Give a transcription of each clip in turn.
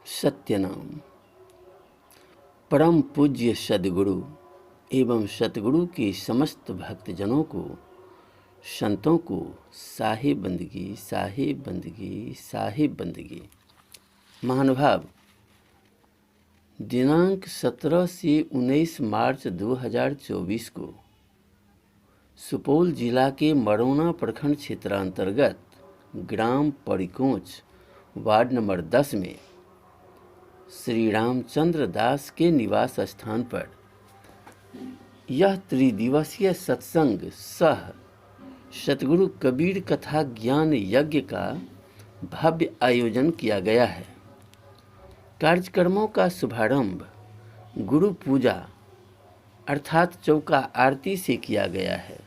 सत्यनाम। परम पूज्य सद्गुरु एवं सतगुरु के समस्त भक्तजनों को, संतों को साहिब बंदगी, साहिब बंदगी, साहिब बंदगी। महानुभाव, दिनांक 17 से 19 मार्च 2024 को सुपौल जिला के मरौना प्रखंड क्षेत्रांतर्गत ग्राम परिकोंच वार्ड नंबर 10 में श्री रामचंद्र दास के निवास स्थान पर यह त्रिदिवसीय सत्संग सह सतगुरु कबीर कथा ज्ञान यज्ञ का भव्य आयोजन किया गया है। कार्यक्रमों का शुभारंभ गुरु पूजा अर्थात चौका आरती से किया गया है।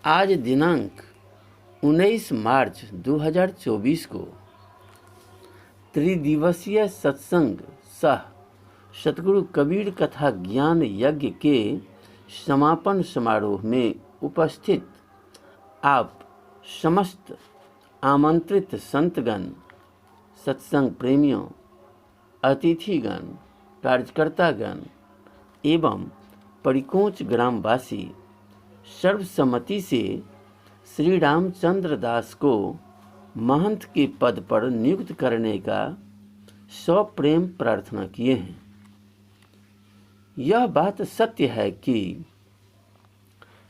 आज दिनांक 19 मार्च 2024 को त्रिदिवसीय सत्संग सह सतगुरु कबीर कथा ज्ञान यज्ञ के समापन समारोह में उपस्थित आप समस्त आमंत्रित संतगण, सत्संग प्रेमियों, अतिथिगण, कार्यकर्तागण एवं परिकोंच ग्रामवासी सर्वसम्मति से श्री रामचंद्र दास को महंत के पद पर नियुक्त करने का सप्रेम प्रार्थना किए हैं। यह बात सत्य है कि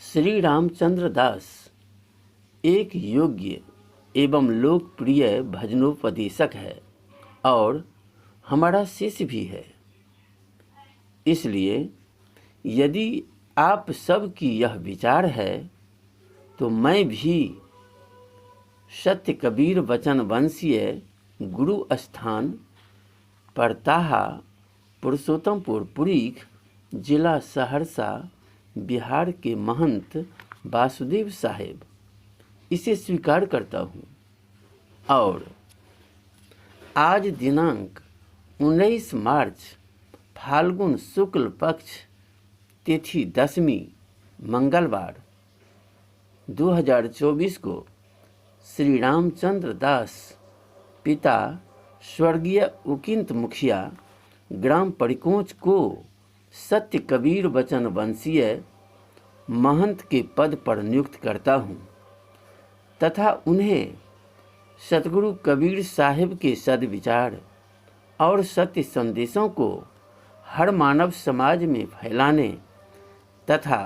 श्री रामचंद्र दास एक योग्य एवं लोकप्रिय भजनोपदेशक है और हमारा शिष्य भी है। इसलिए यदि आप सब की यह विचार है तो मैं भी सत्य कबीर वचन वंशीय गुरु स्थान परताहा पुरुषोत्तमपुर पुरीख जिला सहरसा बिहार के महंत वासुदेव साहेब इसे स्वीकार करता हूँ और आज दिनांक 19 मार्च फाल्गुन शुक्ल पक्ष तिथि 10वीं मंगलवार 2024 को श्री रामचंद्र दास पिता स्वर्गीय उकिंत मुखिया ग्राम परिकोंच को सत्य कबीर वचन वंशीय महंत के पद पर नियुक्त करता हूँ तथा उन्हें सतगुरु कबीर साहिब के सद्विचार और सत्य संदेशों को हर मानव समाज में फैलाने तथा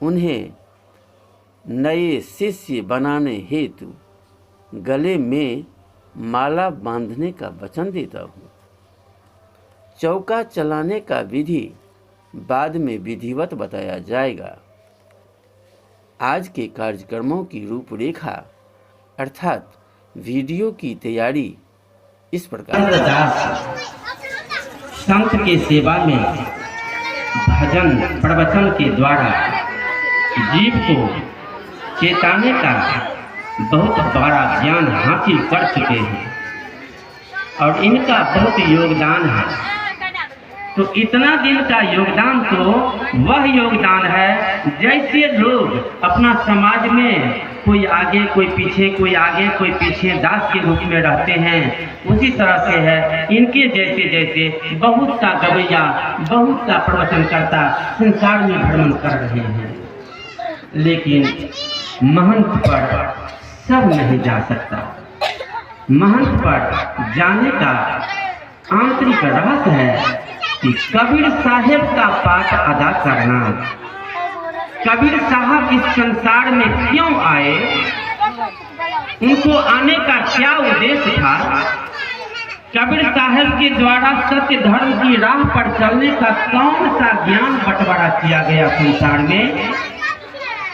उन्हें नए शिष्य बनाने हेतु गले में माला बांधने का वचन देता हूँ। चौका चलाने का विधि बाद में विधिवत बताया जाएगा। आज के कार्यक्रमों की रूपरेखा अर्थात वीडियो की तैयारी इस प्रकार। संत के सेवा में भजन प्रवचन के द्वारा जीव को चेताने का बहुत बड़ा ज्ञान हासिल कर चुके हैं और इनका बहुत योगदान है। तो इतना दिन का योगदान तो वह योगदान है जैसे लोग अपना समाज में कोई आगे कोई पीछे, कोई आगे कोई पीछे दास के रूप में रहते हैं, उसी तरह से है। इनके जैसे जैसे बहुत सा गवैया, बहुत सा प्रवचनकर्ता संसार में भ्रमण कर रहे हैं, लेकिन महंत पर सब नहीं जा सकता। महंत पर जाने का आंतरिक रहस्य है कि कबीर साहिब का पाठ अदा करना। कबीर साहब इस संसार में क्यों आए, उनको आने का क्या उद्देश्य था, कबीर साहब के द्वारा सत्य धर्म की राह पर चलने का कौन सा ज्ञान बंटवारा किया गया संसार में,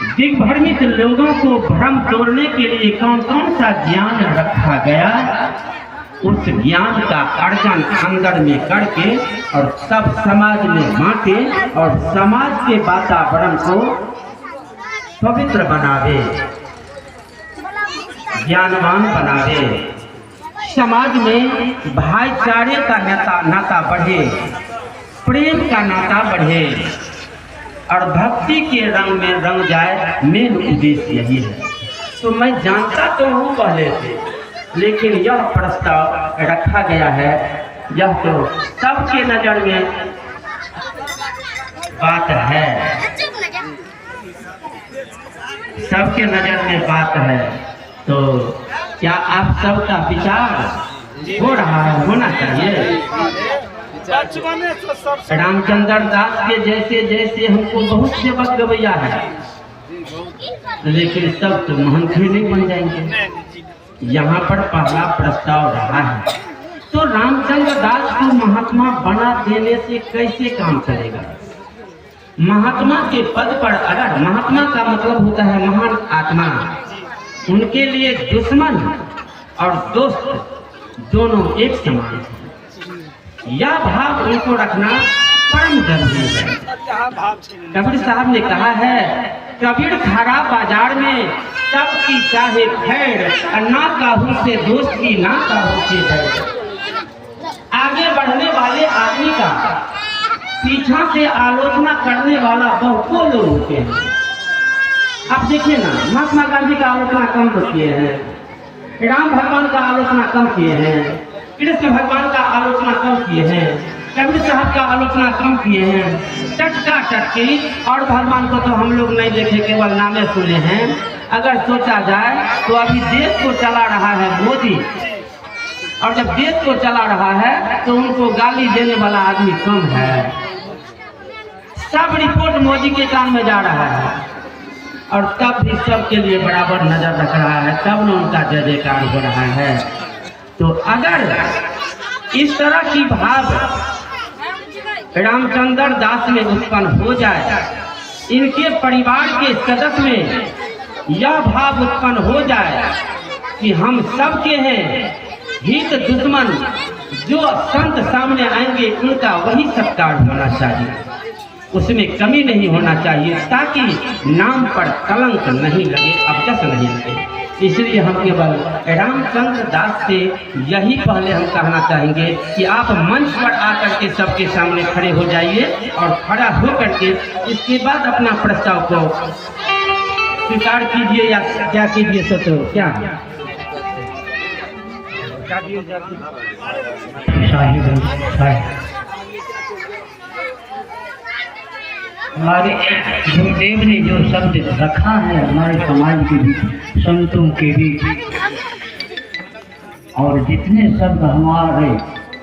दिग्भ्रमित लोगों को भ्रम तोड़ने के लिए कौन कौन सा ज्ञान रखा गया, उस ज्ञान का अर्जन अंदर में करके और सब समाज में बांटे और समाज के वातावरण को पवित्र बनावे, ज्ञानवान बनावे, समाज में भाईचारे का नाता बढ़े, प्रेम का नाता बढ़े और भक्ति के रंग में रंग जाए। मेन उद्देश्य यही है। तो मैं जानता तो हूँ पहले से लेकिन यह प्रस्ताव रखा गया है, यह तो सबके नजर में बात है, सबके नजर में बात है। तो क्या आप सबका विचार हो रहा है, होना चाहिए? रामचंद्र दास के जैसे जैसे हमको बहुत सेवक गवैया है, लेकिन सब तो महंत ही नहीं बन जाएंगे। यहाँ पर पहला प्रस्ताव रहा है, तो रामचंद्र दास को महात्मा बना देने से कैसे काम चलेगा? महात्मा के पद पर, अगर महात्मा का मतलब होता है महान आत्मा, उनके लिए दुश्मन और दोस्त दोनों एक समान है। यह भाव उनको रखना परम जरूरी है। कबीर साहब ने कहा है, कबीर खड़ा बाजार में सबकी चाहे खैर, ना काहू से दोस्ती ना काहू से बैर। आगे बढ़ने वाले आदमी का पीछा से आलोचना करने वाला बहुतों लोग होते हैं। आप देखिए ना, महात्मा गांधी का आलोचना कम तो किए हैं, राम भगवान का आलोचना कम किए हैं, कृष्ण भगवान का आलोचना कम किए हैं, कबीर साहब का आलोचना कम किए हैं। टटका टटकी और भगवान को तो हम लोग नहीं देखे, केवल नामे सुने हैं। अगर सोचा जाए तो अभी देश को चला रहा है मोदी, और जब देश को चला रहा है तो उनको गाली देने वाला आदमी कम है। सब रिपोर्ट मोदी के कान में जा रहा है, और तब भी सबके लिए बराबर नजर रख रहा है, तब न उनका जय जयकार हो रहा है। तो अगर इस तरह की भाव रामचंद्र दास में उत्पन्न हो जाए, इनके परिवार के सदस्य में यह भाव उत्पन्न हो जाए कि हम सबके हैं, हित दुश्मन जो संत सामने आएंगे उनका वही सत्कार होना चाहिए, उसमें कमी नहीं होना चाहिए, ताकि नाम पर कलंक नहीं लगे, अपजस नहीं लगे। इसलिए हम केवल रामचंद्र दास से यही पहले हम कहना चाहेंगे कि आप मंच पर आकर के सबके सामने खड़े हो जाइए, और खड़ा हो करके इसके बाद अपना प्रस्ताव को स्वीकार कीजिए या क्या कीजिए। तो क्या हमारे गुरुदेव ने जो शब्द रखा है हमारे समाज के बीच, संतों के बीच, और जितने शब्द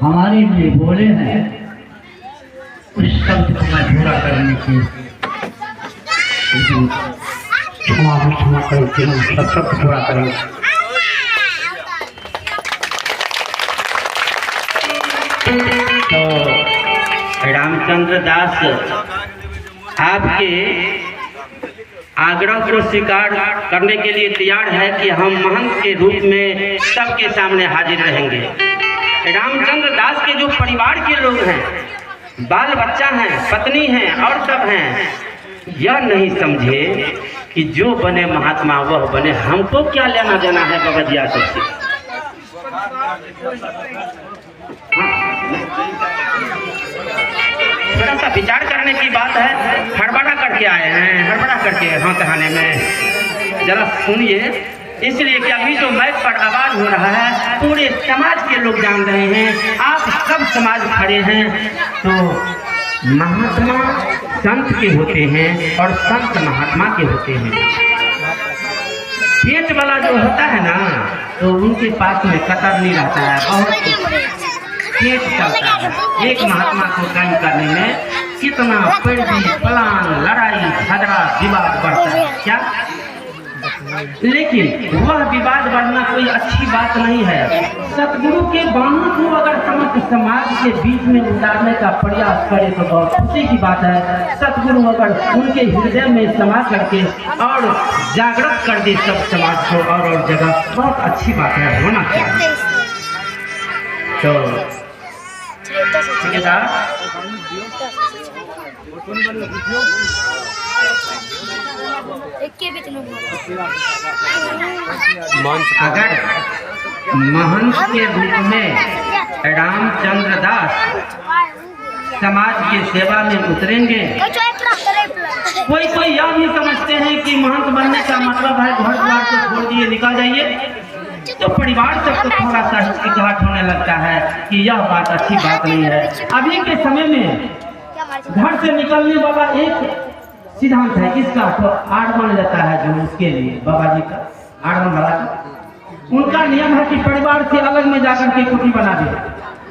हमारे लिए बोले हैं, उस शब्द को मैं पूरा करने की क्षमा करके हम सब शब्द पूरा करेंगे। तो रामचंद्र दास आपके आग्रह को स्वीकार करने के लिए तैयार है कि हम महंत के रूप में सबके सामने हाजिर रहेंगे। रामचंद्र दास के जो परिवार के लोग हैं, बाल बच्चा हैं, पत्नी हैं और सब हैं, यह नहीं समझे कि जो बने महात्मा वह बने, हमको क्या लेना देना है बगजिया सबसे। थोड़ा सा विचार करने की बात है, हड़बड़ा करके आए हैं, हड़बड़ा करके हाथ हाने में, जरा सुनिए। इसलिए कि अभी जो माइक पर आवाज हो रहा है पूरे समाज के लोग जान रहे हैं, आप सब समाज खड़े हैं। तो महात्मा संत के होते हैं और संत महात्मा के होते हैं। पेट वाला जो होता है ना, तो उनके पास में कतर नहीं रहता है, बहुत पेट चलता है। एक महात्मा को काम करने में कितना पैरवी, पलान, लड़ाई झगड़ा विवाद बढ़ता है क्या? लेकिन वह विवाद बढ़ना कोई अच्छी बात नहीं है। सतगुरु के बाणों को अगर समस्त समाज के बीच में उतारने का प्रयास करे तो बहुत खुशी की बात है। सतगुरु अगर उनके हृदय में समा करके और जागृत कर दे सब समाज को और जगह, बहुत अच्छी बात है, होना चाहिए। तो अगर महंत के रूप में रामचंद्र दास समाज की सेवा में उतरेंगे, कोई यह भी समझते हैं कि महंत बनने का मतलब है घर द्वार को छोड़ दिए निकल जाइए। तो परिवार तक तो थोड़ा सा हिचकिचाहट होने लगता है कि यह बात अच्छी बात नहीं है। अभी के समय में घर से निकलने वाला एक सिद्धांत है, किसका? तो आडमन लेता है जो उसके लिए बाबा जी का आडमन वाला, उनका नियम है कि परिवार से अलग में जाकर के कुटी बना दे।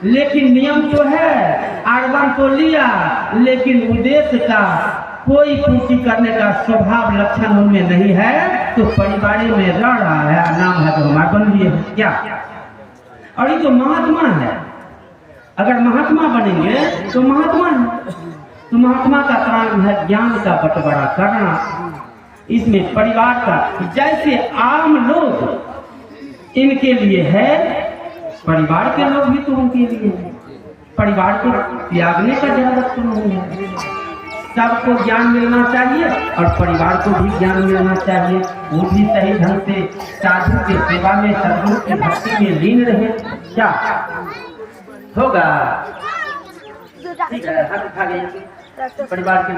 लेकिन नियम तो है, आडमन तो लिया, लेकिन उद्देश्य का कोई पूर्ति करने का स्वभाव लक्षण उनमें नहीं है, तो परिवार में रह रहा है, नाम है तो हमारा बन लिए क्या। और ये तो महात्मा है, अगर महात्मा बनेंगे तो महात्मा है, तो महात्मा का काम है ज्ञान का बंटवारा करना। इसमें परिवार का, जैसे आम लोग इनके लिए है, परिवार के लोग भी तो उनके लिए है। परिवार को त्यागने का जरूरत तो नहीं है, सबको ज्ञान मिलना चाहिए और परिवार को भी ज्ञान मिलना चाहिए। वो भी सही ढंग से साधु की सेवा में, सदगुरु की भक्ति में लीन रहे। क्या होगा? ठीक है, हाथ उठा गए परिवार के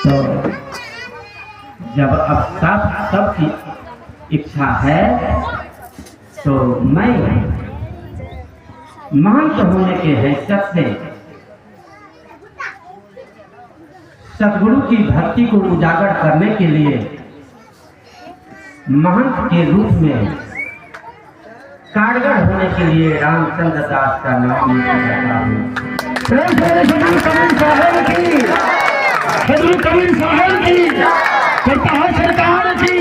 तो जब अब सबकी इच्छा है तो मैं महंत होने के हैसियत से सदगुरु की भक्ति को उजागर करने के लिए महंत के रूप में कारगर होने के लिए रामचंद्र दास का नाम लेता हूँ। सदगुरु कबीर साहब की, करतार सरकार की,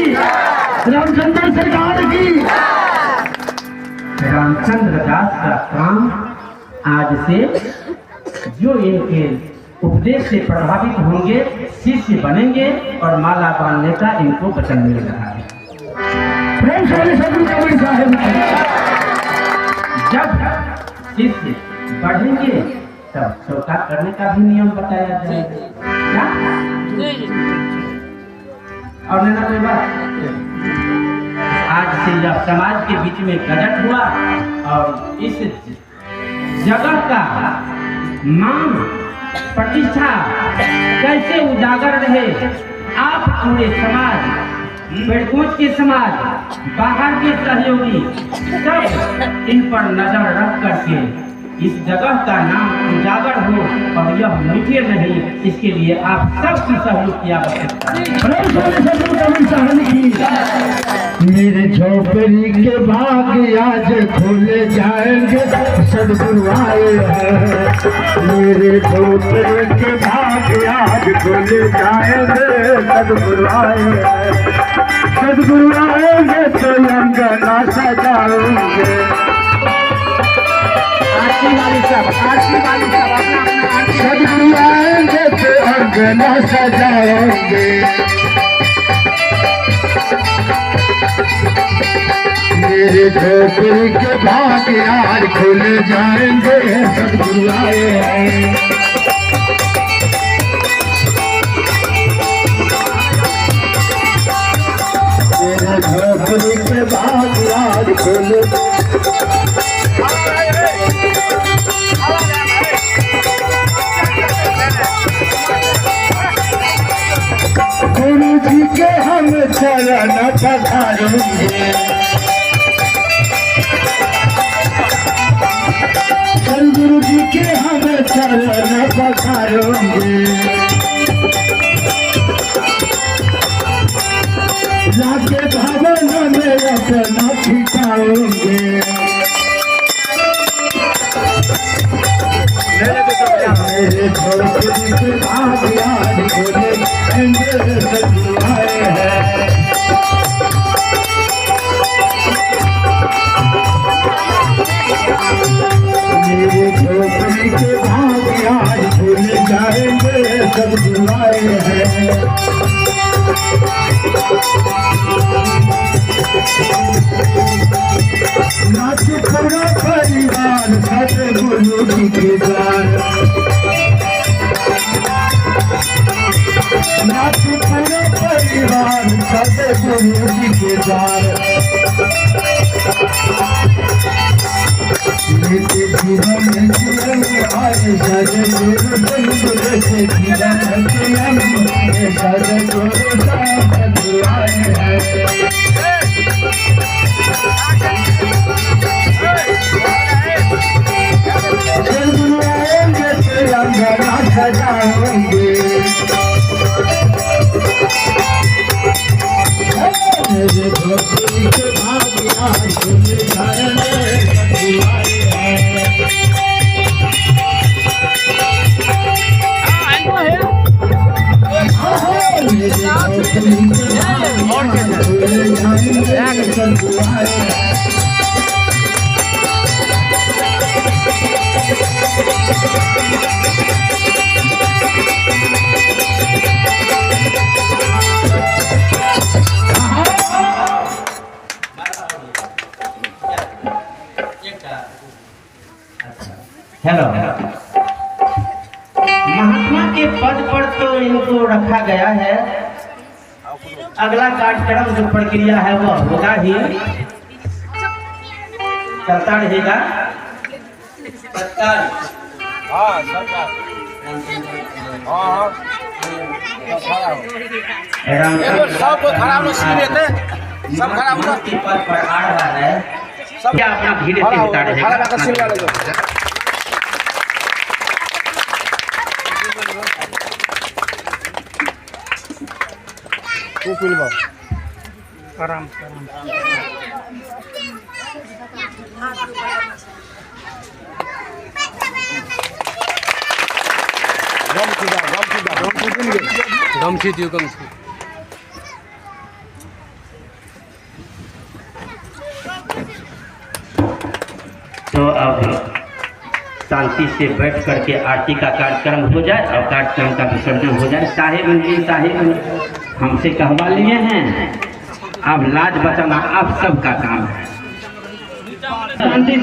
रामचंद्र सरकार की। रामचंद्र दास का काम आज से जो इनके उपदेश से प्रभावित होंगे, शिष्य बनेंगे और माला बांधने का इनको वचन मिल रहा है। सदगुरु कबीर साहब जब शिष्य बढ़ेंगे तब चौका करने का भी नियम बताया जाएगा। क्या? और नहीं ना कोई बात। आज से जब समाज के बीच में गजट हुआ और इस जगह का मान प्रतिष्ठा कैसे उजागर रहे, आप पूरे समाज, बेड़कोच के समाज, बाहर के सहयोगी सब इन पर नजर रख करके इस जगह का नाम उजागर हो और यह मिटे नहीं, इसके लिए आप सबकी सहयोग की आवश्यकता है। मेरे झोपड़ी के बाग आज खुले जाएंगे, सदगुरु आए हैं। मेरे झोपड़ी के बाग आज खुले जाएंगे, सदगुरु आए हैं। सदगुरु आएंगे तो अंगना सजाएंगे। सदगुरु आएंगे तो अंगना सजाएंगे। मेरे झोपड़ी के भाग यार खुल जाएंगे, सदगुरु आए हैं। मेरे झोपड़ी के भाग यार खुल गुरु जी के हम चरण पधारेंगे। गुरु जी के हम चरण पधारेंगे। लाके भवन में अपना ठिकाएंगे। मेरे झोपड़ी के भाग याद खुले सदगुरु आए हैं। मेरे झोपड़ी के भाग याद खुल जाएंगे, सदगुरु आए हैं। नाच पूरा परिवार सदगुरु जी के द्वार। नाच पूरा परिवार सदगुरु जी के द्वार। नित्य जीवन जीवन हेलो, महात्मा के पद पर तो इनको रखा गया है। अगला कार्यक्रम जो प्रक्रिया है वह होगा ही, चलता रहेगा। सब खराब के पद पर आ रहा है, क्या अपना धीरे से होता रहेगा। आराम गमछी दियो गमछी। तो अब शांति से बैठ करके आरती का कार्यक्रम हो जाए और कार्यक्रम का विसर्जन हो जाए। साहेब हमसे कहवा लिए हैं, अब लाज बचाना आप सबका काम है। शांति से